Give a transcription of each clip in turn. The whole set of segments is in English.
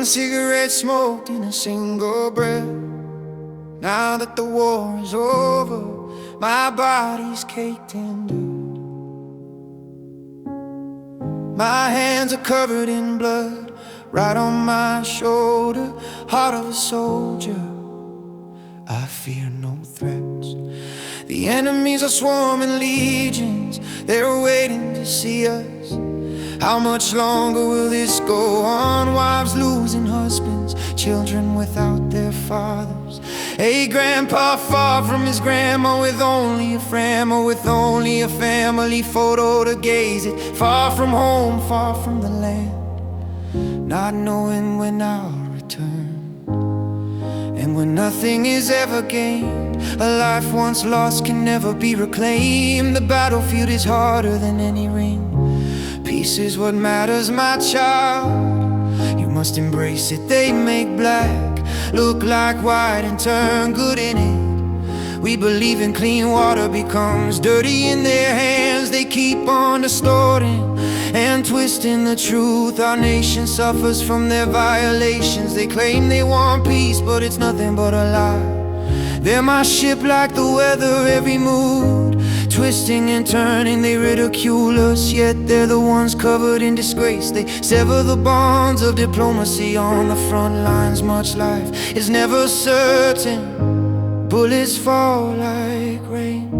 One cigarette smoked in a single breath. Now that the war is over, my body's caked in dirt. My hands are covered in blood, right on my shoulder. Heart of a soldier, I fear no threats. The enemies are swarming legions, they're waiting to see us. How much longer will this go on? Wives losing husbands, children without their fathers. A grandpa far from his grandma, with only a friend, or with only a family photo to gaze at. Far from home, far from the land, not knowing when I'll return. And when nothing is ever gained, a life once lost can never be reclaimed. The battlefield is harder than any ring. Peace is what matters, my child. You must embrace it. They make black look like white and turn good in it. We believe in clean water becomes dirty in their hands. They keep on distorting and twisting the truth. Our nation suffers from their violations. They claim they want peace, but it's nothing but a lie. They're my ship like the weather, every mood twisting and turning. They ridicule us, yet they're the ones covered in disgrace. They sever the bonds of diplomacy on the front lines. Much life is never certain. Bullets fall like rain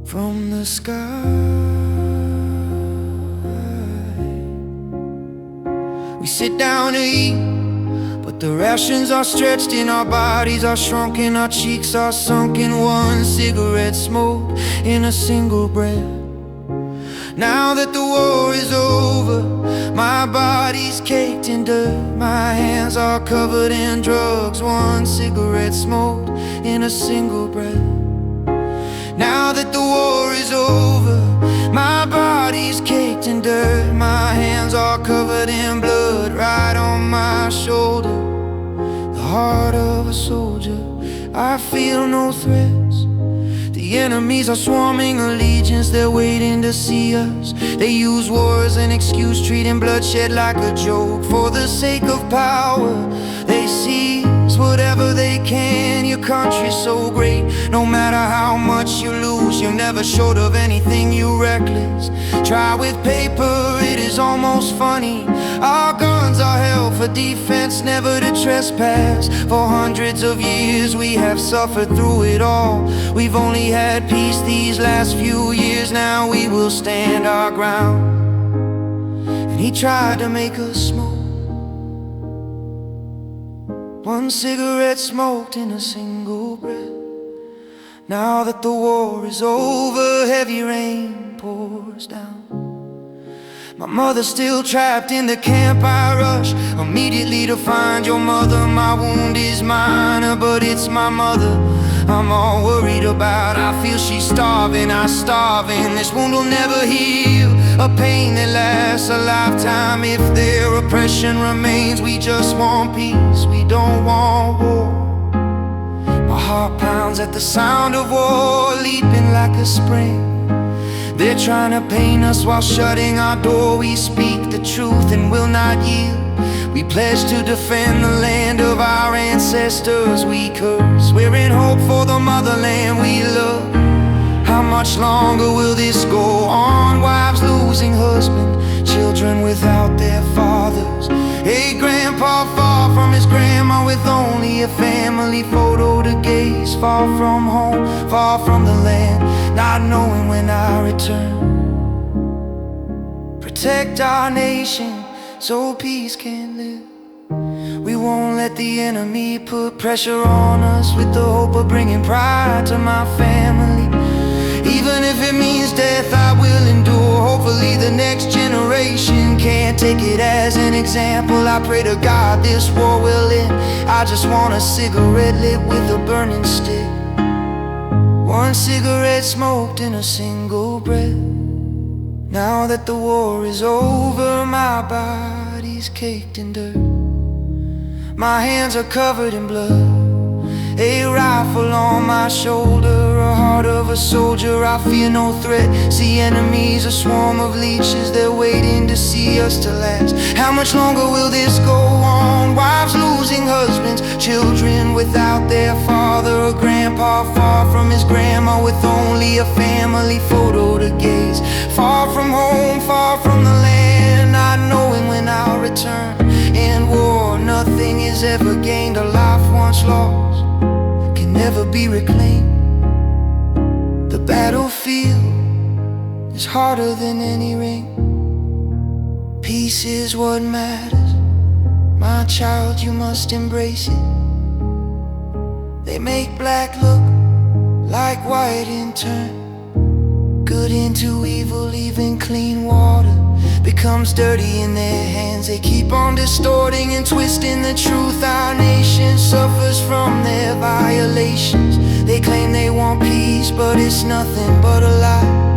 from the sky. We sit down to eat, but the rations are stretched and our bodies are shrunken. Our cheeks are sunken. One cigarette smoked in a single breath. Now that the war is over, my body's caked in dirt. My hands are covered in drugs. One cigarette smoked in a single breath. Now that the war is over, my body's caked in dirt. My hands are covered in blood, right on my shoulder. The heart of a soldier, I feel no threats. The enemies are swarming allegiance, they're waiting to see us. They use war as an excuse, treating bloodshed like a joke. For the sake of power, they seize whatever they can. Your country's so great, no matter how much you lose, you're never short of anything. You're reckless. Try with paper, it is almost funny. Our guns are held for defense, never to trespass. For hundreds of years we have suffered through it all. We've only had peace these last few years. Now we will stand our ground. And he tried to make us smoke. One cigarette smoked in a single breath. Now that the war is over, heavy rain pours down. My mother's still trapped in the camp. I rush immediately to find your mother. My wound is minor, but it's my mother I'm all worried about. I feel she's starving, I'm starving. This wound will never heal, a pain that lasts a lifetime. If their oppression remains, we just want peace, we don't want war. My heart pounds at the sound of war, leaping like a spring. They're trying to paint us while shutting our door. We speak the truth and will not yield. We pledge to defend the land of our ancestors. We curse, we're in hope for the motherland we love. How much longer will this go on? Wives losing husbands, children without their fathers. A grandpa far from his grandma, with only a family photo to gaze. Far from home, far from the land, not knowing when I return. Protect our nation so peace can live. We won't let the enemy put pressure on us, with the hope of bringing pride to my family. Even if it means death, I will endure. Hopefully the next generation can't take it as an example. I pray to God this war will end. I just want a cigarette lit with a burning stick. One cigarette smoked in a single breath. Now that the war is over, my body's caked in dirt. My hands are covered in blood, A rifle on my shoulder, a heart of a soldier, I fear no threat. See enemies, a swarm of leeches, they're waiting to see us to last. How much longer will this go on? Wives losing husbands, children without their father, a grandpa far from his grandma with only a family photo to gaze. Far from home, far from the land, not knowing when I'll return. In war, nothing is ever gained, a life once lost can never be reclaimed. The battlefield is harder than any ring. Peace is what matters, my child, you must embrace it. They make black look like white in turn. Good into evil, even clean water becomes dirty in their hands. They keep on distorting and twisting the truth. Our nation suffers from their violations. They claim they want peace, but it's nothing but a lie.